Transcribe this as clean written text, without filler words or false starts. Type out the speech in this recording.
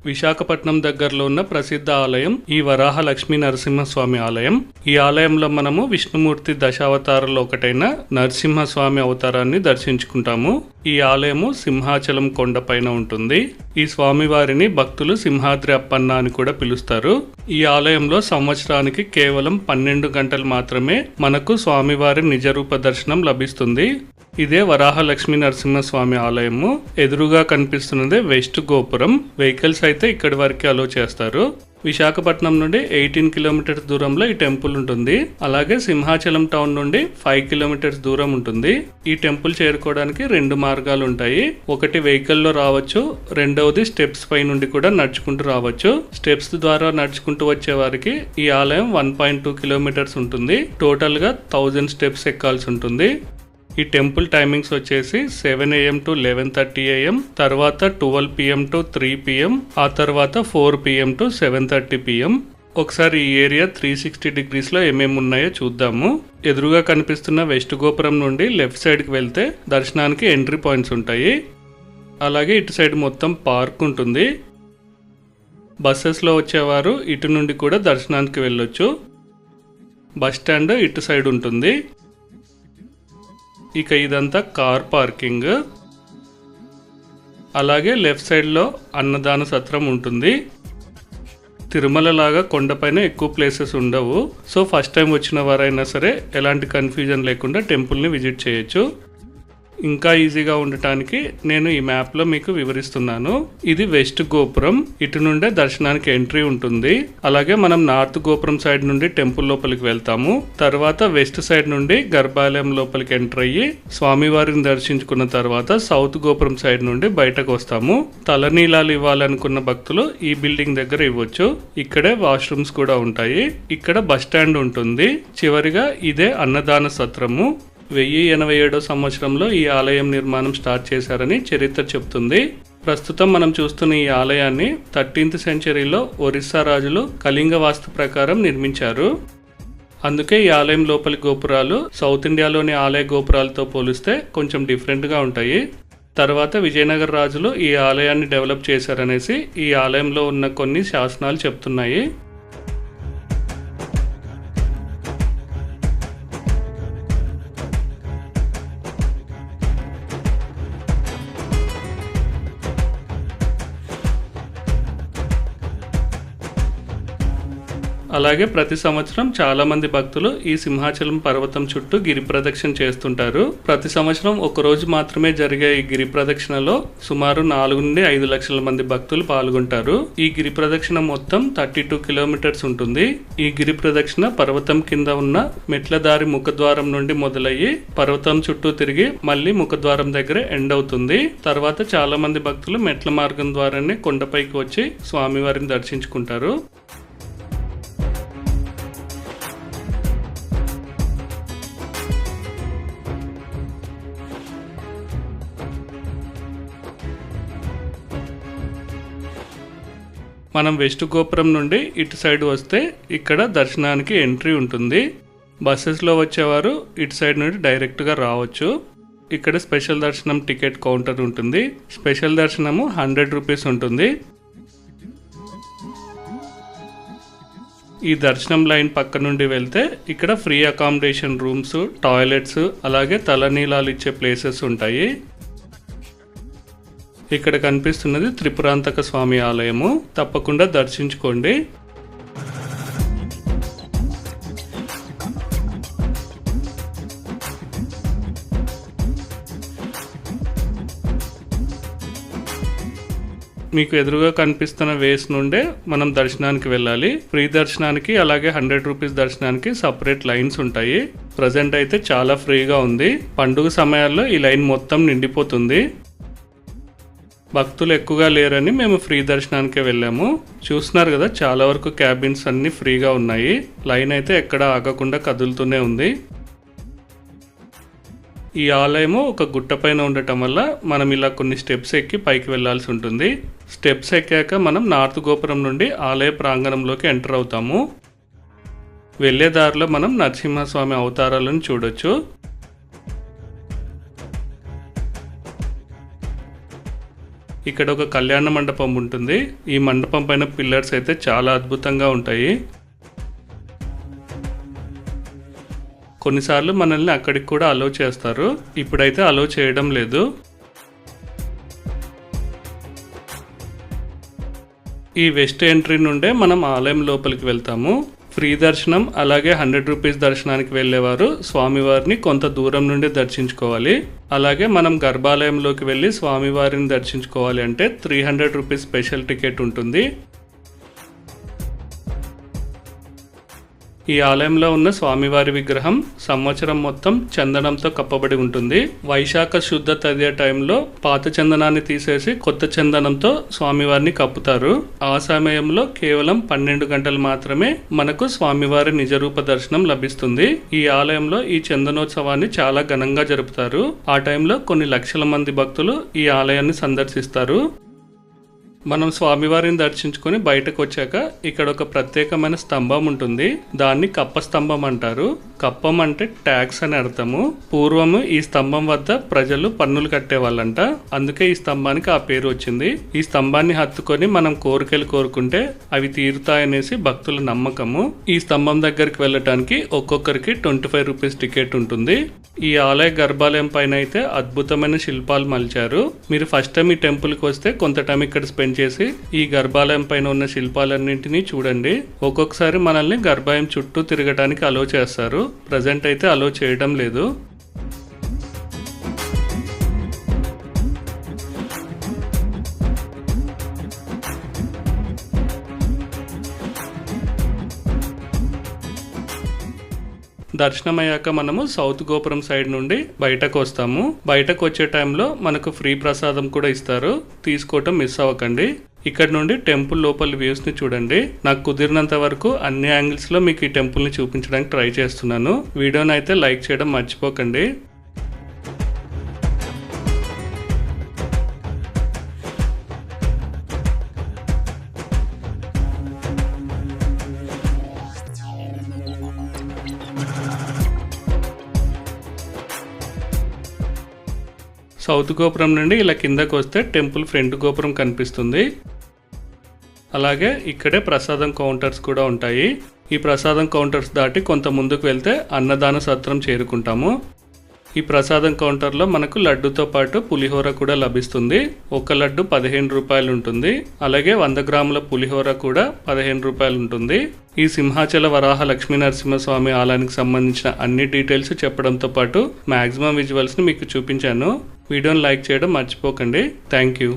విశాఖపట్నం దగ్గరలో ఉన్న ప్రసిద్ధ ఆలయం ఈ వరాహ లక్ష్మీ నరసింహస్వామి ఆలయం. ఈ ఆలయంలో మనము విష్ణుమూర్తి దశావతారాల్లో ఒకటైన నరసింహస్వామి అవతారాన్ని దర్శించుకుంటాము. ఈ ఆలయము సింహాచలం కొండపైన ఉంటుంది. ఈ స్వామివారిని భక్తులు సింహాద్రి అప్పన్న అని కూడా పిలుస్తారు. ఈ ఆలయంలో సంవత్సరానికి కేవలం 12 గంటలు మాత్రమే మనకు స్వామివారి నిజరూప దర్శనం లభిస్తుంది. ఇదే వరాహ లక్ష్మీ నరసింహస్వామి ఆలయము. ఎదురుగా కనిపిస్తున్నదే వెస్ట్ గోపురం. వెహికల్స్ అయితే ఇక్కడి వరకే అలో చేస్తారు. విశాఖపట్నం నుండి 18 కిలోమీటర్స్ దూరంలో ఈ టెంపుల్ ఉంటుంది. అలాగే సింహాచలం టౌన్ నుండి 5 కిలోమీటర్స్ దూరం ఉంటుంది. ఈ టెంపుల్ చేరుకోవడానికి 2 మార్గాలు ఉంటాయి. ఒకటి వెహికల్లో రావచ్చు, రెండవది స్టెప్స్ పై నుండి కూడా నడుచుకుంటూ రావచ్చు. స్టెప్స్ ద్వారా నడుచుకుంటూ వచ్చే వారికి ఈ ఆలయం 1.2 కిలోమీటర్స్ ఉంటుంది. టోటల్ గా 1000 స్టెప్స్ ఎక్కాల్సి ఉంటుంది. ఈ టెంపుల్ టైమింగ్స్ వచ్చేసి 7 AM to 11:30 AM, తర్వాత 12 PM to 3 PM, ఆ తర్వాత 4 PM to 7:30 PM. ఒకసారి ఈ ఏరియా 360 డిగ్రీస్లో ఏమేమి ఉన్నాయో చూద్దాము. ఎదురుగా కనిపిస్తున్న వెస్ట్ గోపురం నుండి లెఫ్ట్ సైడ్కి వెళ్తే దర్శనానికి ఎంట్రీ పాయింట్స్ ఉంటాయి. అలాగే ఇటు సైడ్ మొత్తం పార్క్ ఉంటుంది. బస్సెస్లో వచ్చేవారు ఇటు నుండి కూడా దర్శనానికి వెళ్ళొచ్చు. బస్ స్టాండ్ ఇటు సైడ్ ఉంటుంది. ఇక ఇదంతా కార్ పార్కింగ్. అలాగే లెఫ్ట్ సైడ్లో అన్నదాన సత్రం ఉంటుంది. తిరుమల లాగా కొండపైన ఎక్కువ ప్లేసెస్ ఉండవు. సో ఫస్ట్ టైం వచ్చిన వారైనా సరే ఎలాంటి కన్ఫ్యూజన్ లేకుండా టెంపుల్ని విజిట్ చేయొచ్చు. ఇంకా ఈజీగా ఉండటానికి నేను ఈ మ్యాప్లో మీకు వివరిస్తున్నాను. ఇది వెస్ట్ గోపురం. ఇటు నుండే దర్శనానికి ఎంట్రీ ఉంటుంది. అలాగే మనం నార్త్ గోపురం సైడ్ నుండి టెంపుల్ లోపలికి వెళ్తాము. తర్వాత వెస్ట్ సైడ్ నుండి గర్భాలయం లోపలికి ఎంటర్ అయ్యి స్వామివారిని దర్శించుకున్న తర్వాత సౌత్ గోపురం సైడ్ నుండి బయటకు వస్తాము. తలనీలాలు ఇవ్వాలనుకున్న భక్తులు ఈ బిల్డింగ్ దగ్గర ఇవ్వచ్చు. ఇక్కడే వాష్రూమ్స్ కూడా ఉంటాయి. ఇక్కడ బస్ స్టాండ్ ఉంటుంది. చివరిగా ఇదే అన్నదాన సత్రము. 1087 సంవత్సరంలో ఈ ఆలయం నిర్మాణం స్టార్ట్ చేశారని చరిత్ర చెప్తుంది. ప్రస్తుతం మనం చూస్తున్న ఈ ఆలయాన్ని 13th సెంచరీలో ఒరిస్సా రాజులు కళింగ వాస్తు ప్రకారం నిర్మించారు. అందుకే ఈ ఆలయం లోపలి గోపురాలు సౌత్ ఇండియాలోని ఆలయ గోపురాలతో పోలిస్తే కొంచెం డిఫరెంట్గా ఉంటాయి. తర్వాత విజయనగర రాజులు ఈ ఆలయాన్ని డెవలప్ చేశారనేసి ఈ ఆలయంలో ఉన్న కొన్ని శాసనాలు చెప్తున్నాయి. అలాగే ప్రతి సంవత్సరం చాలా మంది భక్తులు ఈ సింహాచలం పర్వతం చుట్టూ గిరి ప్రదక్షిణ చేస్తుంటారు. ప్రతి సంవత్సరం ఒక రోజు మాత్రమే జరిగే ఈ గిరి ప్రదక్షిణలో సుమారు 4 నుండి 5 లక్షల మంది భక్తులు పాల్గొంటారు. ఈ గిరి ప్రదక్షిణ మొత్తం 32 కిలోమీటర్స్ ఉంటుంది. ఈ గిరి ప్రదక్షిణ పర్వతం కింద ఉన్న మెట్ల దారి ముఖద్వారం నుండి మొదలయ్యి పర్వతం చుట్టూ తిరిగి మళ్ళీ ముఖద్వారం దగ్గర ఎండ్ అవుతుంది. తర్వాత చాలా మంది భక్తులు మెట్ల మార్గం ద్వారానే కొండపైకి వచ్చి స్వామివారిని దర్శించుకుంటారు. మనం వెస్ట్ గోపురం నుండి ఇటు సైడ్ వస్తే ఇక్కడ దర్శనానికి ఎంట్రీ ఉంటుంది. బస్సెస్లో వచ్చేవారు ఇటు సైడ్ నుండి డైరెక్ట్గా రావచ్చు. ఇక్కడ స్పెషల్ దర్శనం టికెట్ కౌంటర్ ఉంటుంది. స్పెషల్ దర్శనము 100 రూపీస్ ఉంటుంది. ఈ దర్శనం లైన్ పక్క నుండి వెళ్తే ఇక్కడ ఫ్రీ అకామిడేషన్ రూమ్స్, టాయిలెట్స్, అలాగే తలనీలాలు ఇచ్చే ప్లేసెస్ ఉంటాయి. ఇక్కడ కనిపిస్తున్నది త్రిపురాంతక స్వామి ఆలయము. తప్పకుండా దర్శించుకోండి. మీకు ఎదురుగా కనిపిస్తున్న వేస్ నుండే మనం దర్శనానికి వెళ్ళాలి. ఫ్రీ దర్శనానికి అలాగే 100 రూపీస్ దర్శనానికి సపరేట్ లైన్స్ ఉంటాయి. ప్రజెంట్ అయితే చాలా ఫ్రీగా ఉంది. పండుగ సమయాల్లో ఈ లైన్ మొత్తం నిండిపోతుంది. భక్తులు ఎక్కువగా లేరని మేము ఫ్రీ దర్శనానికే వెళ్ళాము. చూస్తున్నారు కదా, చాలా వరకు క్యాబిన్స్ అన్ని ఫ్రీగా ఉన్నాయి. లైన్ అయితే ఎక్కడ ఆగకుండా కదులుతూనే ఉంది. ఈ ఆలయము ఒక గుట్ట పైన ఉండటం వల్ల మనం ఇలా కొన్ని స్టెప్స్ ఎక్కి పైకి వెళ్లాల్సి ఉంటుంది. స్టెప్స్ ఎక్కాక మనం నార్త్ గోపురం నుండి ఆలయ ప్రాంగణంలోకి ఎంటర్ అవుతాము. వెళ్లే దారిలో మనం నరసింహస్వామి అవతారాలను చూడొచ్చు. ఇక్కడ ఒక కళ్యాణ మండపం ఉంటుంది. ఈ మండపం పైన పిల్లర్స్ అయితే చాలా అద్భుతంగా ఉంటాయి. కొన్నిసార్లు మనల్ని అక్కడికి కూడా అలో చేస్తారు. ఇప్పుడైతే అలో చేయడం లేదు. ఈ వెస్ట్ ఎంట్రీ నుండే మనం ఆలయం లోపలికి వెళ్తాము. ఫ్రీ దర్శనం అలాగే 100 రూపీస్ దర్శనానికి వెళ్ళేవారు స్వామివారిని కొంత దూరం నుండి దర్శించుకోవాలి. అలాగే మనం గర్భాలయంలోకి వెళ్ళి స్వామివారిని దర్శించుకోవాలి అంటే 300 రూపీస్ స్పెషల్ టికెట్ ఉంటుంది. ఈ ఆలయంలో ఉన్న స్వామివారి విగ్రహం సంవత్సరం మొత్తం చందనంతో కప్పబడి ఉంటుంది. వైశాఖ శుద్ధ తదియ టైంలో పాత చందనాన్ని తీసేసి కొత్త చందనంతో స్వామివారిని కప్పుతారు. ఆ సమయంలో కేవలం 12 గంటలు మాత్రమే మనకు స్వామివారి నిజరూప దర్శనం లభిస్తుంది. ఈ ఆలయంలో ఈ చందనోత్సవాన్ని చాలా ఘనంగా జరుపుతారు. ఆ టైంలో కొన్ని లక్షల మంది భక్తులు ఈ ఆలయాన్ని సందర్శిస్తారు. మనం స్వామివారిని దర్శించుకొని బయటకు వచ్చాక ఇక్కడ ఒక ప్రత్యేకమైన స్తంభం ఉంటుంది. దాన్ని కప్ప స్తంభం అంటారు. కప్పం అంటే ట్యాక్స్ అని అర్థము. పూర్వము ఈ స్తంభం వద్ద ప్రజలు పన్నులు కట్టేవాళ్ళంట. అందుకే ఈ స్తంభానికి ఆ పేరు వచ్చింది. ఈ స్తంభాన్ని హత్తుకొని మనం కోరికలు కోరుకుంటే అవి తీరుతాయనేసి భక్తుల నమ్మకము. ఈ స్తంభం దగ్గరికి వెళ్ళటానికి ఒక్కొక్కరికి 25 రూపీస్ టికెట్ ఉంటుంది. ఈ ఆలయ గర్భాలయం పైన అయితే అద్భుతమైన శిల్పాలు మలిచారు. మీరు ఫస్ట్ టైం ఈ టెంపుల్కి వస్తే కొంత టైం ఇక్కడ స్పెండ్ చేసి ఈ గర్భాలయం పైన ఉన్న శిల్పాలన్నింటినీ చూడండి. ఒక్కొక్కసారి మనల్ని గర్భాలయం చుట్టూ తిరగటానికి అలో చేస్తారు. ప్రజెంట్ అయితే అలో చేయడం లేదు. దర్శనం అయ్యాక మనము సౌత్ గోపురం సైడ్ నుండి బయటకు వస్తాము. బయటకు వచ్చే టైంలో మనకు ఫ్రీ ప్రసాదం కూడా ఇస్తారు. తీసుకోవటం మిస్ అవ్వకండి. ఇక్కడ నుండి టెంపుల్ లోపల వ్యూస్ ని చూడండి. నాకు కుదిరినంత వరకు అన్ని యాంగిల్స్ లో మీకు ఈ టెంపుల్ ని చూపించడానికి ట్రై చేస్తున్నాను. వీడియోని అయితే లైక్ చేయడం మర్చిపోకండి. సౌత్ గోపురం నుండి ఇలా కిందకు వస్తే టెంపుల్ ఫ్రంట్ గోపురం కనిపిస్తుంది. అలాగే ఇక్కడే ప్రసాదం కౌంటర్స్ కూడా ఉంటాయి. ఈ ప్రసాదం కౌంటర్స్ దాటి కొంత ముందుకు వెళ్తే అన్నదాన సత్రం చేరుకుంటాము. ఈ ప్రసాదం కౌంటర్లో మనకు లడ్డుతో పాటు పులిహోర కూడా లభిస్తుంది. ఒక లడ్డు 15 రూపాయలు ఉంటుంది. అలాగే 100 గ్రాముల పులిహోర కూడా 15 రూపాయలు ఉంటుంది. ఈ సింహాచల వరాహ లక్ష్మీ నరసింహస్వామి ఆలయానికి సంబంధించిన అన్ని డీటెయిల్స్ చెప్పడంతో పాటు మాక్సిమం విజువల్స్ని మీకు చూపించాను. వీడియోని లైక్ చేయడం మర్చిపోకండి. Thank you.